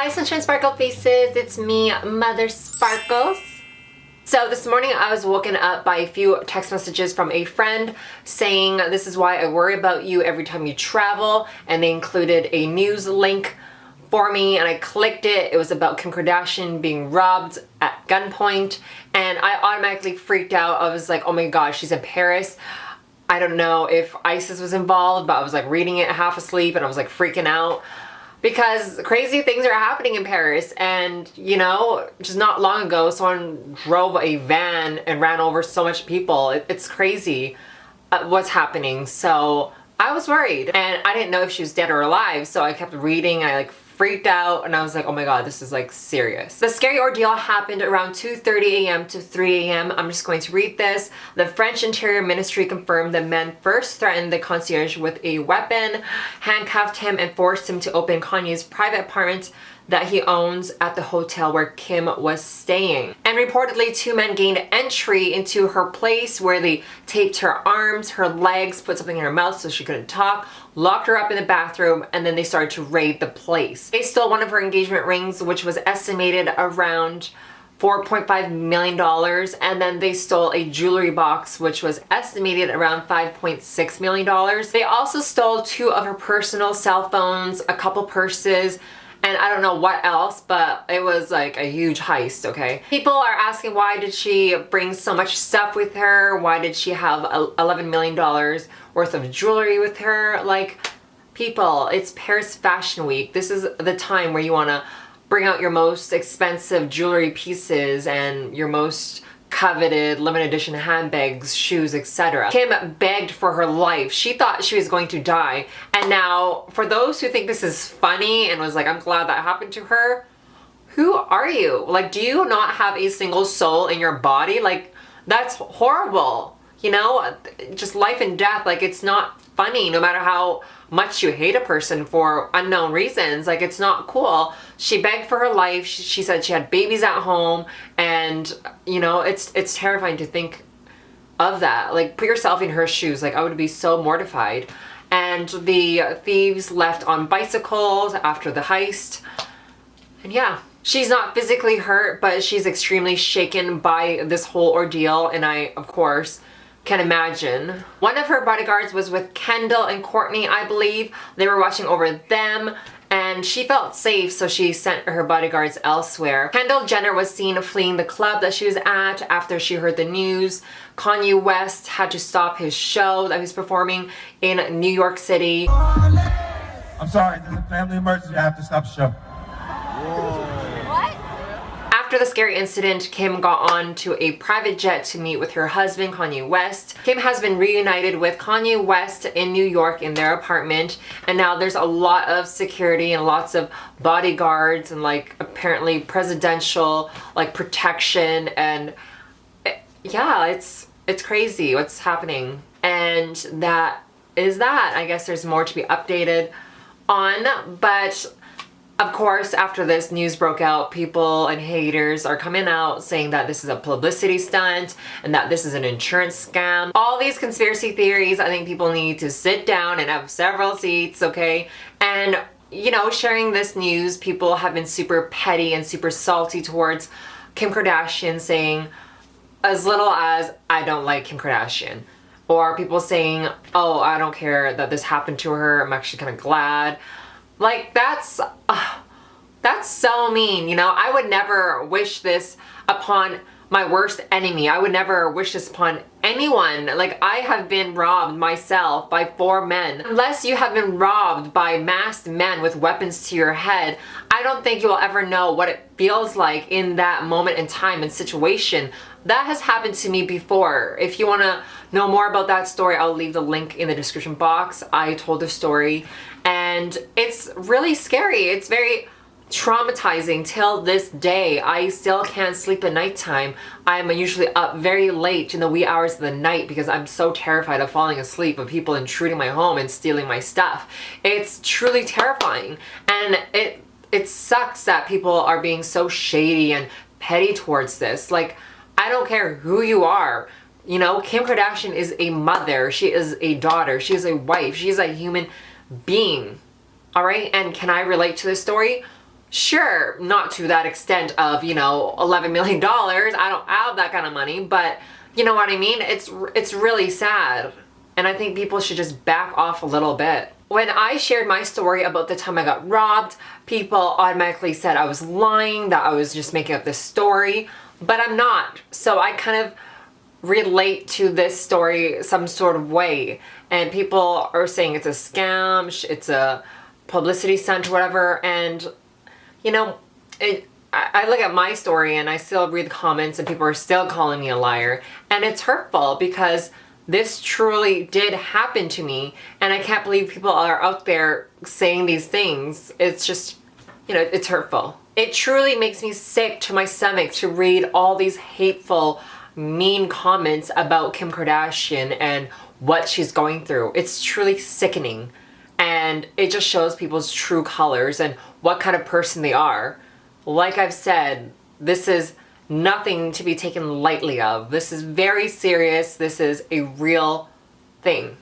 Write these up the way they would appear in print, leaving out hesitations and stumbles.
Hi Sunshine Sparkle Faces, it's me, Mother Sparkles. So this morning I was woken up by a few text messages from a friend saying, this is why I worry about you every time you travel, and they included a news link for me and I clicked it. It was about Kim Kardashian being robbed at gunpoint and I automatically freaked out. I was like, oh my gosh, she's in Paris. I don't know if ISIS was involved, but I was like reading it half asleep and I was like freaking out. Because crazy things are happening in Paris, and you know, just not long ago someone drove a van and ran over so much people. It's crazy what's happening. So I was worried and I didn't know if she was dead or alive, so I kept reading and I like freaked out and I was like, oh my god, this is like serious. The scary ordeal happened around 2:30 a.m. to 3 a.m. I'm just going to read this. The French Interior Ministry confirmed the men first threatened the concierge with a weapon, handcuffed him and forced him to open Kanye's private apartment that he owns at the hotel where Kim was staying. And reportedly, two men gained entry into her place where they taped her arms, her legs, put something in her mouth so she couldn't talk, locked her up in the bathroom, and then they started to raid the place. They stole one of her engagement rings, which was estimated around $4.5 million, and then they stole a jewelry box which was estimated around $5.6 million. They also stole two of her personal cell phones, a couple purses, and I don't know what else, but it was like a huge heist, okay? People are asking, why did she bring so much stuff with her? Why did she have $11 million worth of jewelry with her? Like, people, it's Paris Fashion Week. This is the time where you wanna bring out your most expensive jewelry pieces and your most coveted limited edition handbags, shoes, etc. Kim begged for her life. She thought she was going to die. And now, for those who think this is funny and was like, I'm glad that happened to her, who are you? Like, do you not have a single soul in your body? Like, that's horrible. You know, just life and death, like, it's not funny no matter how much you hate a person for unknown reasons. Like, it's not cool. She begged for her life. She said she had babies at home, and you know, it's terrifying to think of that. Like, put yourself in her shoes. Like, I would be so mortified. And the thieves left on bicycles after the heist. And yeah, she's not physically hurt, but she's extremely shaken by this whole ordeal, and I, of course, can imagine. One of her bodyguards was with Kendall and Courtney, I believe. They were watching over them and she felt safe, so she sent her bodyguards elsewhere. Kendall Jenner was seen fleeing the club that she was at after she heard the news. Kanye West had to stop his show that he was performing in New York City. I'm sorry, there's a family emergency. I have to stop the show. After the scary incident, Kim got on to a private jet to meet with her husband, Kanye West. Kim has been reunited with Kanye West in New York in their apartment, and now there's a lot of security and lots of bodyguards and like apparently presidential like protection, and yeah, it's crazy what's happening. And that is that. I guess there's more to be updated on, but of course, after this news broke out, people and haters are coming out saying that this is a publicity stunt and that this is an insurance scam. All these conspiracy theories, I think people need to sit down and have several seats, okay? And, you know, sharing this news, people have been super petty and super salty towards Kim Kardashian, saying as little as, I don't like Kim Kardashian. Or people saying, oh, I don't care that this happened to her, I'm actually kind of glad. Like, that's so mean, you know? I would never wish this upon my worst enemy. I would never wish this upon anyone. Like, I have been robbed myself by 4 men. Unless you have been robbed by masked men with weapons to your head, I don't think you'll ever know what it feels like in that moment in time and situation. That has happened to me before. If you want to know more about that story, I'll leave the link in the description box. I told the story and it's really scary. It's very traumatizing till this day. I still can't sleep at nighttime. I'm usually up very late in the wee hours of the night because I'm so terrified of falling asleep of people intruding my home and stealing my stuff. It's truly terrifying, and it sucks that people are being so shady and petty towards this. Like, I don't care who you are. You know, Kim Kardashian is a mother. She is a daughter. She is a wife. She is a human being. All right? And can I relate to this story? Sure, not to that extent of, you know, $11 million. I don't have that kind of money, but you know what I mean? It's really sad. And I think people should just back off a little bit. When I shared my story about the time I got robbed, people automatically said I was lying, that I was just making up this story, but I'm not. So I kind of relate to this story some sort of way. And people are saying it's a scam, it's a publicity stunt or whatever, and you know, I look at my story and I still read the comments and people are still calling me a liar. And it's hurtful because this truly did happen to me. And I can't believe people are out there saying these things. It's just, you know, it's hurtful. It truly makes me sick to my stomach to read all these hateful, mean comments about Kim Kardashian and what she's going through. It's truly sickening. And it just shows people's true colors and what kind of person they are. Like I've said, this is nothing to be taken lightly of. This is very serious. This is a real thing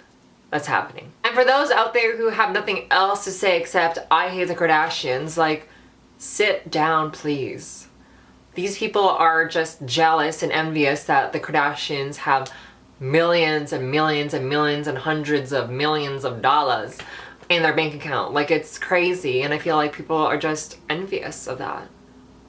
that's happening. And for those out there who have nothing else to say except I hate the Kardashians, like, sit down, please. These people are just jealous and envious that the Kardashians have millions and millions and millions and hundreds of millions of dollars in their bank account. Like, it's crazy, and I feel like people are just envious of that.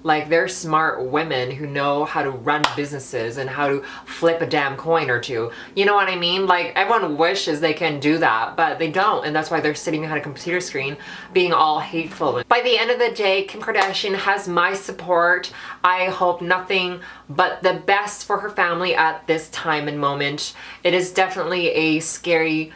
Like, they're smart women who know how to run businesses and how to flip a damn coin or two. You know what I mean? Like, everyone wishes they can do that, but they don't, and that's why they're sitting behind a computer screen being all hateful. By the end of the day, Kim Kardashian has my support. I hope nothing but the best for her family at this time and moment. It is definitely a scary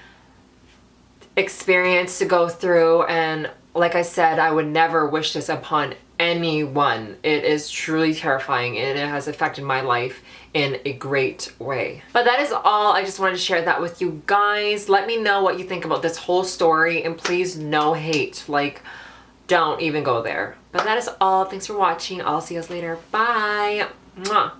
experience to go through, and like I said, I would never wish this upon anyone. It is truly terrifying, and it has affected my life in a great way. But that is all. I just wanted to share that with you guys. Let me know what you think about this whole story, and please, no hate. Like, don't even go there. But that is all. Thanks for watching. I'll see you guys later. Bye. Mwah.